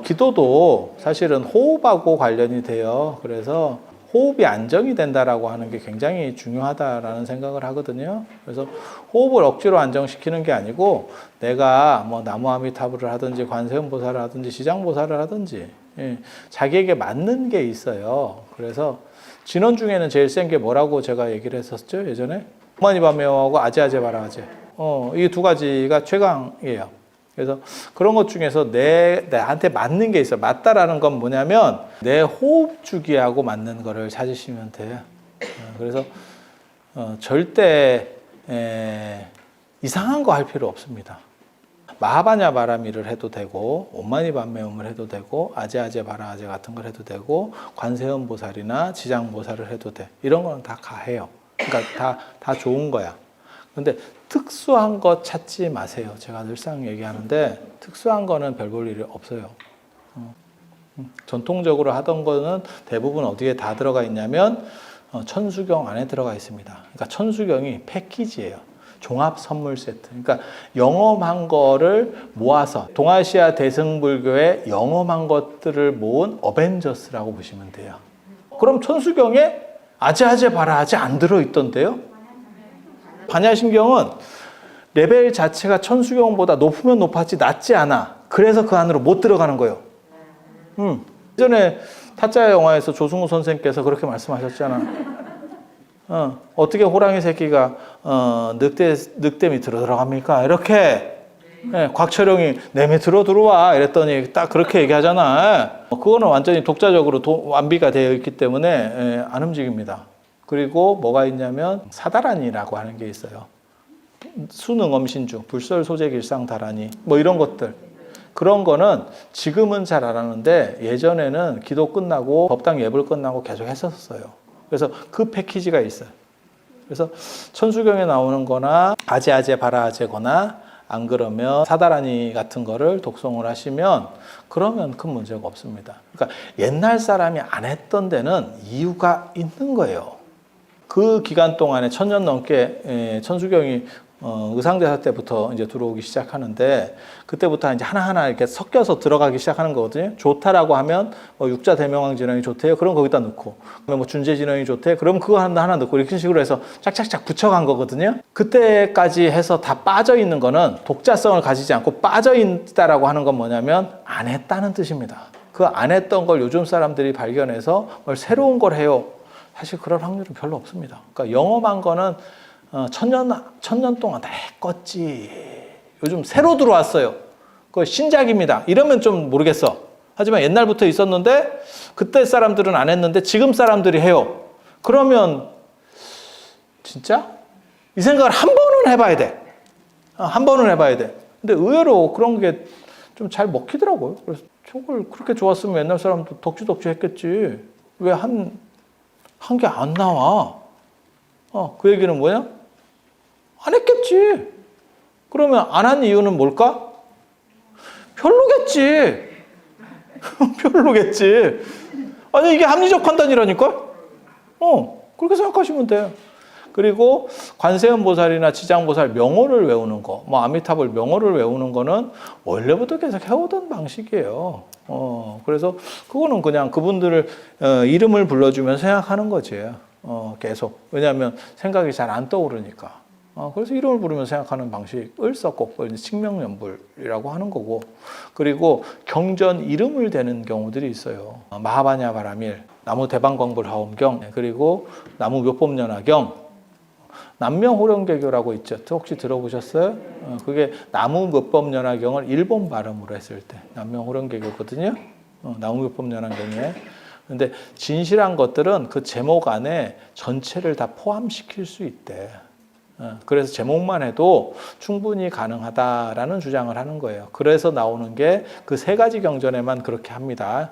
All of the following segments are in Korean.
기도도 사실은 호흡하고 관련이 돼요. 그래서 호흡이 안정이 된다라고 하는 게 굉장히 중요하다라는 생각을 하거든요. 그래서 호흡을 억지로 안정시키는 게 아니고 내가 뭐 나무아미타불을 하든지 관세음보살을 하든지 지장보살을 하든지 자기에게 맞는 게 있어요. 그래서 진원 중에는 제일 센 게 뭐라고 제가 얘기를 했었죠, 예전에? 오마니바메오하고 아제아제바라아제. 이 두 가지가 최강이에요. 그래서 그런 것 중에서 나한테 맞는 게 있어요. 맞다라는 건 뭐냐면 내 호흡 주기하고 맞는 거를 찾으시면 돼요. 그래서 절대 이상한 거 할 필요 없습니다. 마하바냐 바라미를 해도 되고 옴마니밤메옴을 해도 되고 아제아제 바라아제 같은 걸 해도 되고 관세음보살이나 지장보살을 해도 돼. 이런 거는 다 가해요. 그러니까 다 좋은 거야. 근데 특수한 거 찾지 마세요. 제가 늘상 얘기하는데 특수한 거는 별 볼 일이 없어요. 전통적으로 하던 거는 대부분 어디에 다 들어가 있냐면 천수경 안에 들어가 있습니다. 그러니까 천수경이 패키지예요. 종합 선물 세트. 그러니까 영험한 거를 모아서 동아시아 대승불교의 영험한 것들을 모은 어벤져스라고 보시면 돼요. 그럼 천수경에 아제아제 바라아제 안 들어있던데요? 반야심경은 레벨 자체가 천수경보다 높으면 높았지 낮지 않아. 그래서 그 안으로 못 들어가는 거예요. 예전에 타짜 영화에서 조승우 선생님께서 그렇게 말씀하셨잖아. 어떻게 호랑이 새끼가 늑대 밑으로 들어갑니까? 이렇게 곽철용이 내 밑으로 들어와 이랬더니 딱 그렇게 얘기하잖아. 그거는 완전히 독자적으로 완비가 되어 있기 때문에 안 움직입니다. 그리고 뭐가 있냐면 사다란이라고 하는 게 있어요. 순응엄신주, 불설소재길상다란이 뭐 이런 것들. 그런 거는 지금은 잘 안 하는데 예전에는 기도 끝나고 법당 예불 끝나고 계속 했었어요. 그래서 그 패키지가 있어요. 그래서 천수경에 나오는 거나 아제아제 바라아제거나 안 그러면 사다란이 같은 거를 독송을 하시면 그러면 큰 문제가 없습니다. 그러니까 옛날 사람이 안 했던 데는 이유가 있는 거예요. 그 기간 동안에 1000년 넘게 천수경이 의상대사 때부터 이제 들어오기 시작하는데 그때부터 이제 하나하나 이렇게 섞여서 들어가기 시작하는 거거든요. 좋다라고 하면 육자 대명왕 진영이 좋대요. 그럼 거기다 넣고, 뭐 준재 진영이 좋대. 그럼 그거 하나 넣고 이렇게 식으로 해서 짝짝짝 붙여간 거거든요. 그때까지 해서 다 빠져 있는 거는 독자성을 가지지 않고 빠져 있다라고 하는 건 뭐냐면 안 했다는 뜻입니다. 그 안 했던 걸 요즘 사람들이 발견해서 뭘 새로운 걸 해요. 사실 그럴 확률은 별로 없습니다. 그러니까 영험한 거는 천년 동안 다 했겠지. 요즘 새로 들어왔어요. 그거 신작입니다. 이러면 좀 모르겠어. 하지만 옛날부터 있었는데 그때 사람들은 안 했는데 지금 사람들이 해요. 그러면 진짜? 이 생각을 한 번은 해봐야 돼. 한 번은 해봐야 돼. 근데 의외로 그런 게 좀 잘 먹히더라고요. 그래서 저걸 그렇게 좋았으면 옛날 사람도 덕지덕지 했겠지. 왜 한 게 안 나와? 그 얘기는 뭐냐? 안 했겠지. 그러면 안 한 이유는 뭘까? 별로겠지. 별로겠지. 아니, 이게 합리적 판단이라니까? 그렇게 생각하시면 돼요. 그리고 관세음보살이나 지장보살 명호를 외우는 거, 뭐 아미타불 명호를 외우는 거는 원래부터 계속 해오던 방식이에요. 그래서 그거는 그냥 그분들을 이름을 불러주면서 생각하는 거지. 계속. 왜냐하면 생각이 잘 안 떠오르니까. 그래서 이름을 부르면서 생각하는 방식을 썼고, 칙명연불이라고 하는 거고, 그리고 경전 이름을 대는 경우들이 있어요. 마하바냐 바라밀, 나무 대방광불하옴경, 그리고 나무 묘법연화경, 남명호령개교라고 있죠. 혹시 들어보셨어요? 그게 나무 묘법연화경을 일본 발음으로 했을 때 남명호령개교거든요. 나무 묘법연화경에. 근데 진실한 것들은 그 제목 안에 전체를 다 포함시킬 수 있대. 그래서 제목만 해도 충분히 가능하다라는 주장을 하는 거예요. 그래서 나오는 게 그 세 가지 경전에만 그렇게 합니다.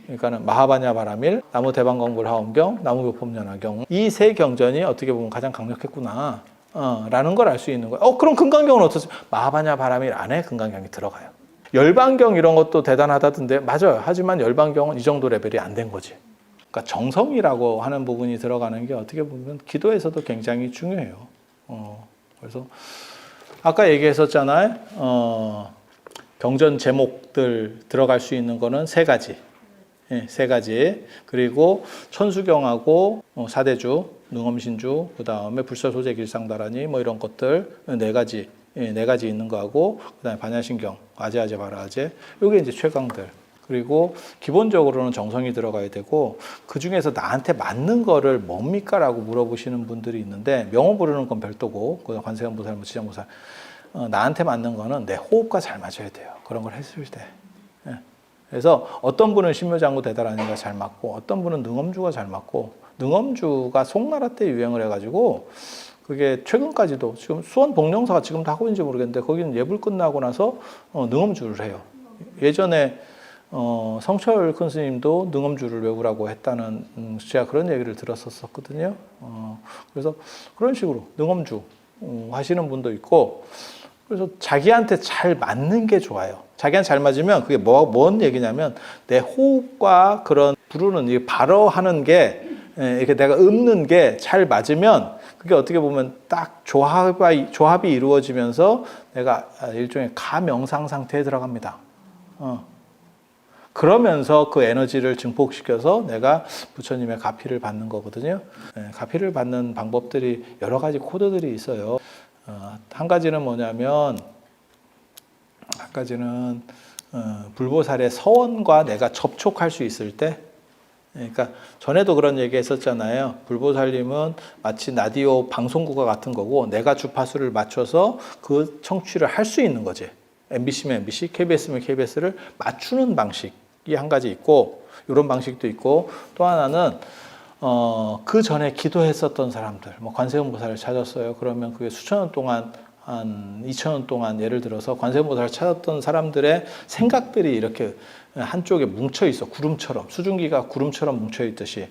그러니까는 마하바냐 바라밀, 나무 대방광불하옴경, 나무 묘법연화경, 이 세 경전이 어떻게 보면 가장 강력했구나 라는 걸 알 수 있는 거예요. 그럼 금강경은 어떠세요? 마하바냐 바라밀 안에 금강경이 들어가요. 열반경 이런 것도 대단하다던데 맞아요. 하지만 열반경은 이 정도 레벨이 안 된 거지. 그러니까 정성이라고 하는 부분이 들어가는 게 어떻게 보면 기도에서도 굉장히 중요해요. 그래서 아까 얘기했었잖아요. 경전 제목들 옷들 들어갈 수 있는 거는 세 가지. 예, 세 가지. 그리고 천수경하고 사대주, 능엄신주, 그 다음에 불사소재 길상다라니 뭐 이런 것들 네 가지, 예, 네 가지 있는 거하고 그 다음에 반야신경, 아제아제, 바라아제, 요게 이제 최강들. 그리고 기본적으로는 정성이 들어가야 되고 그 중에서 나한테 맞는 거를 뭡니까? 라고 물어보시는 분들이 있는데 명호 부르는 건 별도고 그 관세음보살, 뭐 지장보살 나한테 맞는 거는 내 호흡과 잘 맞아야 돼요. 그런 걸 했을 때. 예. 그래서 어떤 분은 신묘장구 대다라니가 잘 맞고 어떤 분은 능엄주가 잘 맞고 능엄주가 송나라 때 유행을 해가지고 그게 최근까지도 지금 수원 복령사가 지금도 하고 있는지 모르겠는데 거기는 예불 끝나고 나서 능엄주를 해요. 예전에 성철 큰 스님도 능엄주를 외우라고 했다는 제가 그런 얘기를 들었었거든요. 그래서 그런 식으로 능엄주 하시는 분도 있고 그래서 자기한테 잘 맞는 게 좋아요. 자기한테 잘 맞으면 그게 뭔 얘기냐면 내 호흡과 그런 부르는 발어하는 게 이렇게 내가 읊는 게 잘 맞으면 그게 어떻게 보면 딱 조합이 이루어지면서 내가 일종의 가명상 상태에 들어갑니다. 그러면서 그 에너지를 증폭시켜서 내가 부처님의 가피를 받는 거거든요. 가피를 받는 방법들이 여러 가지 코드들이 있어요. 한 가지는 뭐냐면 불보살의 서원과 내가 접촉할 수 있을 때 그러니까 전에도 그런 얘기 했었잖아요. 불보살님은 마치 라디오 방송국과 같은 거고 내가 주파수를 맞춰서 그 청취를 할 수 있는 거지. MBC면 MBC, KBS면 KBS를 맞추는 방식이 한 가지 있고 이런 방식도 있고 또 하나는 그 전에 기도했었던 사람들, 뭐 관세음보살을 찾았어요. 그러면 그게 수천 년 동안 한 2,000년 동안 예를 들어서 관세음보살을 찾았던 사람들의 생각들이 이렇게 한쪽에 뭉쳐 있어. 구름처럼. 수증기가 구름처럼 뭉쳐 있듯이.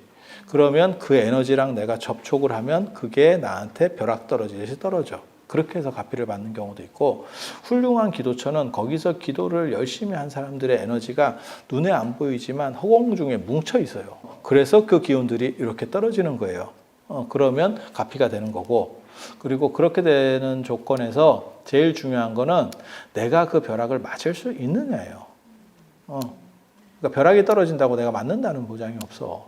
그러면 그 에너지랑 내가 접촉을 하면 그게 나한테 벼락 떨어지듯이 떨어져. 그렇게 해서 가피를 받는 경우도 있고 훌륭한 기도처는 거기서 기도를 열심히 한 사람들의 에너지가 눈에 안 보이지만 허공 중에 뭉쳐 있어요. 그래서 그 기운들이 이렇게 떨어지는 거예요. 그러면 가피가 되는 거고 그리고 그렇게 되는 조건에서 제일 중요한 거는 내가 그 벼락을 맞을 수 있느냐예요. 그러니까 벼락이 떨어진다고 내가 맞는다는 보장이 없어.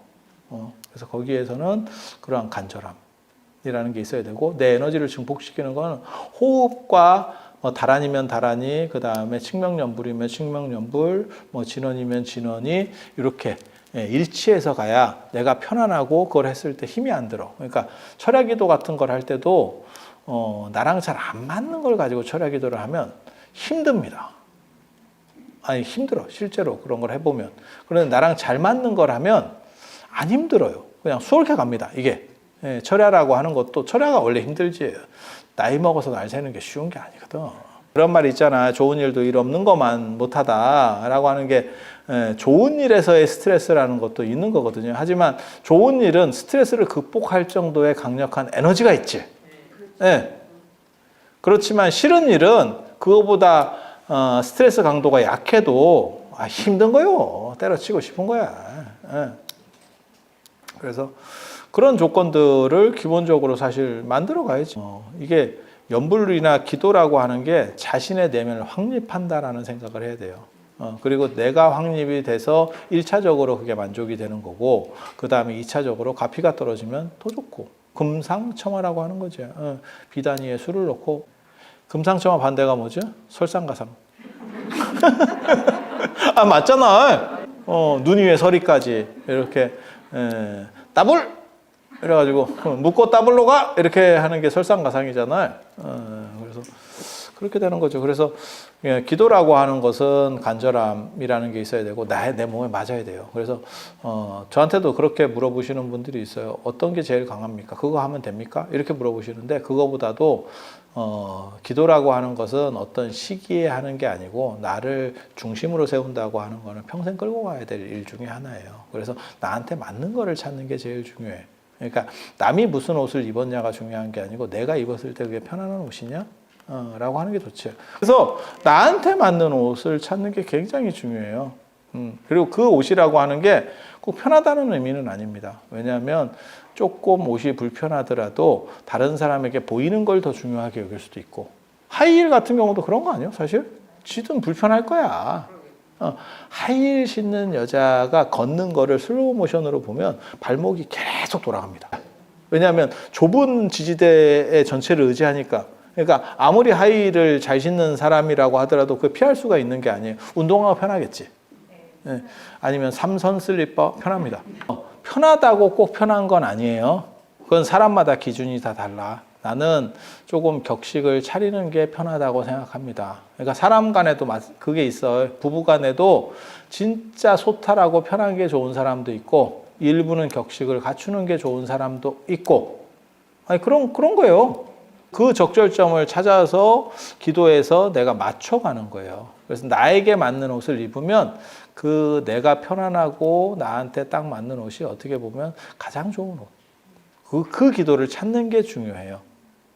그래서 거기에서는 그러한 간절함이라는 게 있어야 되고 내 에너지를 증폭시키는 건 호흡과 다란이면 다란이, 그 다음에 칙명연불이면 칙명연불, 뭐 진원이면 진원이 이렇게 일치해서 가야 내가 편안하고 그걸 했을 때 힘이 안 들어. 그러니까 철야기도 같은 걸 할 때도 나랑 잘 안 맞는 걸 가지고 철야기도를 하면 힘듭니다. 아니 힘들어. 실제로 그런 걸 해보면. 그런데 나랑 잘 맞는 걸 하면 안 힘들어요. 그냥 수월하게 갑니다. 이게 철야라고 하는 것도 철야가 원래 힘들지. 나이 먹어서 날 새는 게 쉬운 게 아니거든. 그런 말 있잖아. 좋은 일도 일 없는 것만 못하다라고 하는 게 좋은 일에서의 스트레스라는 것도 있는 거거든요. 하지만 좋은 일은 스트레스를 극복할 정도의 강력한 에너지가 있지. 그렇지만 싫은 일은 그거보다 스트레스 강도가 약해도 힘든 거요. 때려치고 싶은 거야. 그래서 그런 조건들을 기본적으로 사실 만들어 가야지. 이게 연불이나 기도라고 하는 게 자신의 내면을 확립한다라는 생각을 해야 돼요. 그리고 내가 확립이 돼서 1차적으로 그게 만족이 되는 거고 그 다음에 2차적으로 가피가 떨어지면 더 좋고 금상첨화라고 하는 거죠. 비단위에 술을 넣고 금상첨화 반대가 뭐죠? 설상가상. 맞잖아. 눈 위에 서리까지 이렇게 따불 이래가지고 묻고 따블로 가 이렇게 하는 게 설상가상이잖아요. 그래서 그렇게 되는 거죠. 그래서 기도라고 하는 것은 간절함이라는 게 있어야 되고 내 몸에 맞아야 돼요. 그래서 저한테도 그렇게 물어보시는 분들이 있어요. 어떤 게 제일 강합니까? 그거 하면 됩니까? 이렇게 물어보시는데 그거보다도 기도라고 하는 것은 어떤 시기에 하는 게 아니고 나를 중심으로 세운다고 하는 거는 평생 끌고 가야 될 일 중에 하나예요. 그래서 나한테 맞는 거를 찾는 게 제일 중요해. 그러니까 남이 무슨 옷을 입었냐가 중요한 게 아니고 내가 입었을 때 그게 편안한 옷이냐? 라고 하는 게 좋죠. 그래서 나한테 맞는 옷을 찾는 게 굉장히 중요해요. 그리고 그 옷이라고 하는 게 꼭 편하다는 의미는 아닙니다. 왜냐하면 조금 옷이 불편하더라도 다른 사람에게 보이는 걸 더 중요하게 여길 수도 있고 하이힐 같은 경우도 그런 거 아니에요? 사실 지든 불편할 거야. 하이힐 신는 여자가 걷는 거를 슬로우 모션으로 보면 발목이 계속 돌아갑니다. 왜냐하면 좁은 지지대의 전체를 의지하니까. 그러니까 아무리 하이힐을 잘 신는 사람이라고 하더라도 그 피할 수가 있는 게 아니에요. 운동화가 편하겠지. 네. 아니면 삼선 슬리퍼 편합니다. 편하다고 꼭 편한 건 아니에요. 그건 사람마다 기준이 다 달라. 나는 조금 격식을 차리는 게 편하다고 생각합니다. 그러니까 사람 간에도 그게 있어요. 부부 간에도 진짜 소탈하고 편한 게 좋은 사람도 있고 일부는 격식을 갖추는 게 좋은 사람도 있고 아니 그런 거예요. 그 적절점을 찾아서 기도해서 내가 맞춰가는 거예요. 그래서 나에게 맞는 옷을 입으면 그 내가 편안하고 나한테 딱 맞는 옷이 어떻게 보면 가장 좋은 옷. 그 기도를 찾는 게 중요해요.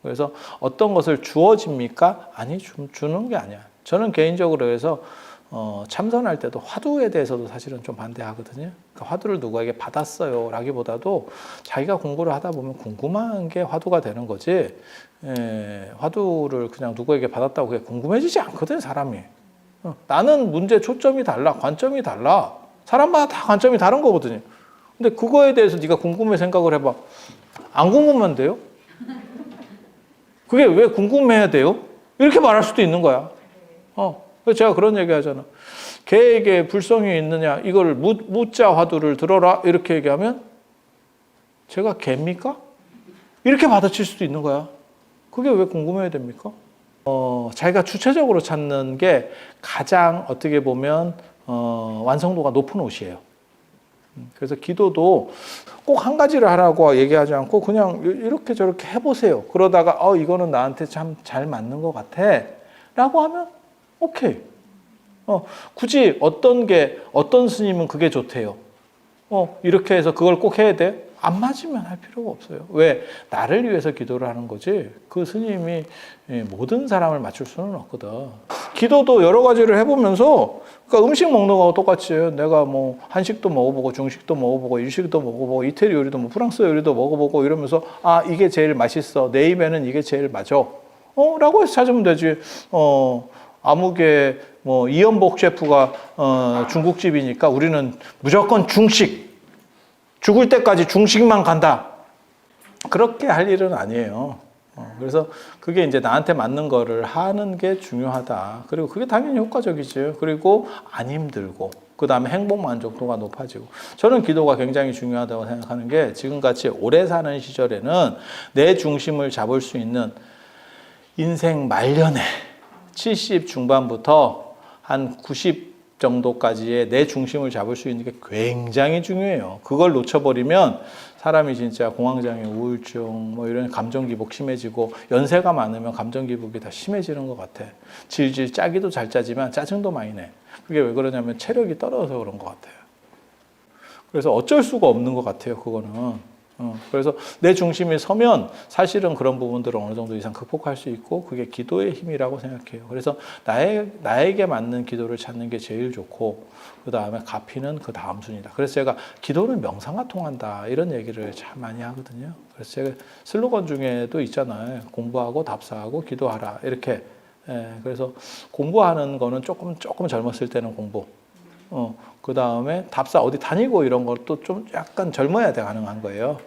그래서 어떤 것을 주어집니까? 아니, 주는 게 아니야. 저는 개인적으로 그래서 참선할 때도 화두에 대해서도 사실은 좀 반대하거든요. 그러니까 화두를 누구에게 받았어요 라기보다도 자기가 공부를 하다 보면 궁금한 게 화두가 되는 거지, 화두를 그냥 누구에게 받았다고 그게 궁금해지지 않거든, 사람이. 나는 문제 초점이 달라, 관점이 달라. 사람마다 다 관점이 다른 거거든요. 근데 그거에 대해서 네가 궁금해 생각을 해봐. 안 궁금한 돼요? 그게 왜 궁금해야 돼요? 이렇게 말할 수도 있는 거야. 그래서 제가 그런 얘기 하잖아. 개에게 불성이 있느냐, 이걸 무자 화두를 들어라, 이렇게 얘기하면 제가 개입니까? 이렇게 받아칠 수도 있는 거야. 그게 왜 궁금해야 됩니까? 자기가 주체적으로 찾는 게 가장 어떻게 보면 완성도가 높은 옷이에요. 그래서 기도도 꼭 한 가지를 하라고 얘기하지 않고 그냥 이렇게 저렇게 해보세요. 그러다가 이거는 나한테 참 잘 맞는 것 같아 라고 하면 오케이. 굳이 어떤 스님은 그게 좋대요. 이렇게 해서 그걸 꼭 해야 돼? 안 맞으면 할 필요가 없어요. 왜? 나를 위해서 기도를 하는 거지 그 스님이 모든 사람을 맞출 수는 없거든. 기도도 여러 가지를 해보면서, 그러니까 음식 먹는 거하고 똑같이 내가 뭐 한식도 먹어보고 중식도 먹어보고 일식도 먹어보고 이태리 요리도 뭐 프랑스 요리도 먹어보고 이러면서 이게 제일 맛있어, 내 입에는 이게 제일 맞아 라고 해서 찾으면 되지. 아무개 뭐 이연복 셰프가 중국집이니까 우리는 무조건 중식, 죽을 때까지 중식만 간다, 그렇게 할 일은 아니에요. 그래서 그게 이제 나한테 맞는 거를 하는 게 중요하다. 그리고 그게 당연히 효과적이죠. 그리고 안 힘들고, 그 다음에 행복 만족도가 높아지고. 저는 기도가 굉장히 중요하다고 생각하는 게, 지금같이 오래 사는 시절에는 내 중심을 잡을 수 있는 인생 말년에 70 중반부터 한 90 정도까지의 내 중심을 잡을 수 있는 게 굉장히 중요해요. 그걸 놓쳐버리면 사람이 진짜 공황장애, 우울증, 뭐 이런 감정 기복 심해지고, 연세가 많으면 감정 기복이 더 심해지는 것 같아. 질질 짜기도 잘 짜지만 짜증도 많이 내. 그게 왜 그러냐면 체력이 떨어져서 그런 것 같아요. 그래서 어쩔 수가 없는 것 같아요, 그거는. 그래서 내 중심이 서면 사실은 그런 부분들을 어느 정도 이상 극복할 수 있고, 그게 기도의 힘이라고 생각해요. 그래서 나에게 맞는 기도를 찾는 게 제일 좋고, 그 다음에 가피는 그 다음 순위다. 그래서 제가 기도는 명상과 통한다, 이런 얘기를 참 많이 하거든요. 그래서 제가 슬로건 중에도 있잖아요. 공부하고 답사하고 기도하라, 이렇게. 그래서 공부하는 거는 조금 젊었을 때는 공부, 그 다음에 답사 어디 다니고 이런 것도 좀 약간 젊어야 돼 가능한 거예요.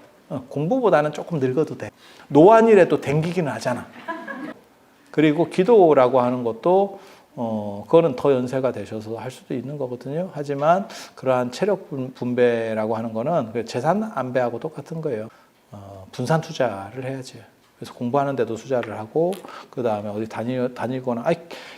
공부보다는 조금 늙어도 돼. 노안이라도 댕기기는 하잖아. 그리고 기도라고 하는 것도 그거는 더 연세가 되셔서 할 수도 있는 거거든요. 하지만 그러한 체력 분배라고 하는 거는 재산 안배하고 똑같은 거예요. 분산 투자를 해야지. 그래서 공부하는데도 투자를 하고, 그 다음에 어디 다니거나,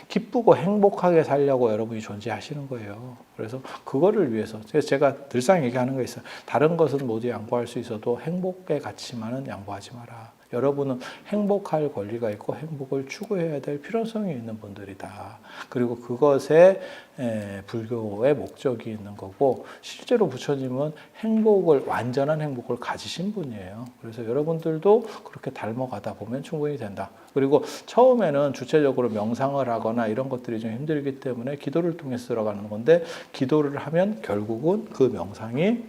기쁘고 행복하게 살려고 여러분이 존재하시는 거예요. 그래서 그거를 위해서 제가 늘상 얘기하는 거 있어요. 다른 것은 모두 양보할 수 있어도 행복의 가치만은 양보하지 마라. 여러분은 행복할 권리가 있고 행복을 추구해야 될 필요성이 있는 분들이다. 그리고 그것에 불교의 목적이 있는 거고, 실제로 부처님은 완전한 행복을 가지신 분이에요. 그래서 여러분들도 그렇게 닮아가다 보면 충분히 된다. 그리고 처음에는 주체적으로 명상을 하거나 이런 것들이 좀 힘들기 때문에 기도를 통해서 들어가는 건데, 기도를 하면 결국은 그 명상이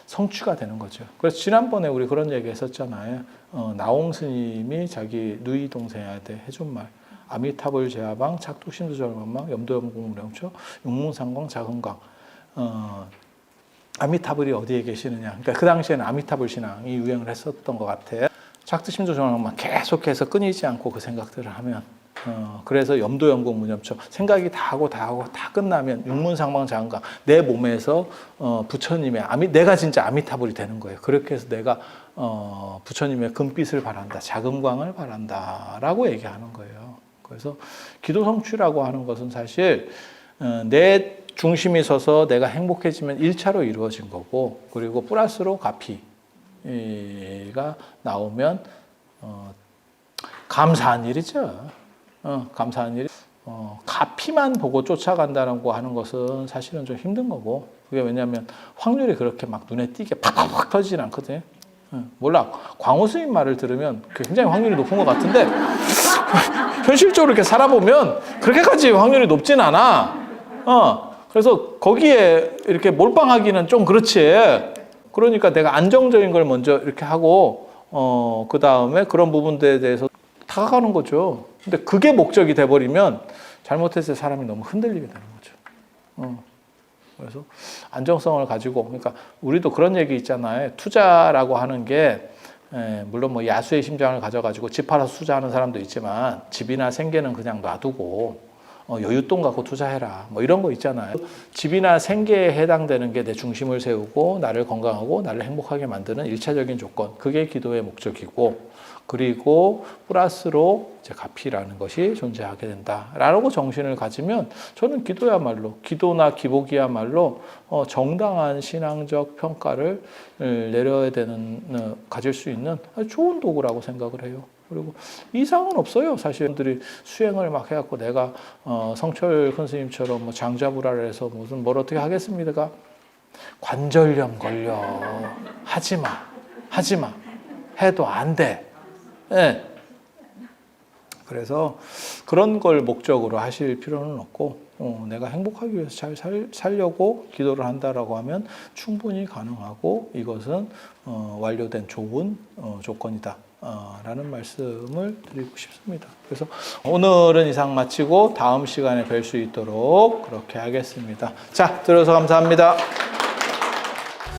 성취가 되는 거죠. 그래서 지난번에 우리 그런 얘기 했었잖아요. 나홍 스님이 자기 누이 동생한테 해준 말. 아미타불 제화방, 착tuk신두절망망, 염도염공무령초, 용문상광, 자금광. 아미타불이 어디에 계시느냐. 그러니까 그 당시에는 아미타불 신앙이 유행을 했었던 것 같아. 착tuk신두절망망 계속해서 끊이지 않고 그 생각들을 하면 그래서 염도염공 무념초 생각이 다 하고 다 끝나면 육문상방 자금광 내 몸에서 부처님의 내가 진짜 아미타불이 되는 거예요. 그렇게 해서 내가 부처님의 금빛을 바란다, 자금광을 바란다라고 얘기하는 거예요. 그래서 기도 성취라고 하는 것은 사실 내 중심이 서서 내가 행복해지면 1차로 이루어진 거고, 그리고 플러스로 가피가 나오면 감사한 일이죠. 감사한 일. 가피만 보고 쫓아간다고 하는 것은 사실은 좀 힘든 거고, 그게 왜냐하면 확률이 그렇게 막 눈에 띄게 팍팍팍 터지진 않거든요. 몰라. 광호 스님 말을 들으면 굉장히 확률이 높은 것 같은데, 현실적으로 이렇게 살아보면 그렇게까지 확률이 높진 않아. 그래서 거기에 이렇게 몰빵하기는 좀 그렇지. 그러니까 내가 안정적인 걸 먼저 이렇게 하고, 그 다음에 그런 부분들에 대해서 다가가는 거죠. 근데 그게 목적이 돼버리면 잘못했을 때 사람이 너무 흔들리게 되는 거죠. 그래서 안정성을 가지고, 그러니까 우리도 그런 얘기 있잖아요. 투자라고 하는 게 물론 뭐 야수의 심장을 가져가지고 집 팔아서 투자하는 사람도 있지만, 집이나 생계는 그냥 놔두고 여윳돈 갖고 투자해라, 뭐 이런 거 있잖아요. 집이나 생계에 해당되는 게 내 중심을 세우고 나를 건강하고 나를 행복하게 만드는 1차적인 조건, 그게 기도의 목적이고, 그리고 플러스로 이제 가피라는 것이 존재하게 된다라고 정신을 가지면, 저는 기도야말로, 기도나 기복이야말로 정당한 신앙적 평가를 내려야 되는, 가질 수 있는 아주 좋은 도구라고 생각을 해요. 그리고 이상은 없어요. 사실 분들이 수행을 막 해갖고 내가 성철 큰 스님처럼 뭐 장자부라를 해서 무슨 뭘 어떻게 하겠습니까? 관절염 걸려. 하지마. 해도 안 돼. 네. 그래서 그런 걸 목적으로 하실 필요는 없고, 내가 행복하기 위해서 잘 살려고 기도를 한다라고 하면 충분히 가능하고, 이것은 완료된 좋은 조건이다 라는 말씀을 드리고 싶습니다. 그래서 오늘은 이상 마치고 다음 시간에 뵐 수 있도록 그렇게 하겠습니다. 자, 들어서 감사합니다.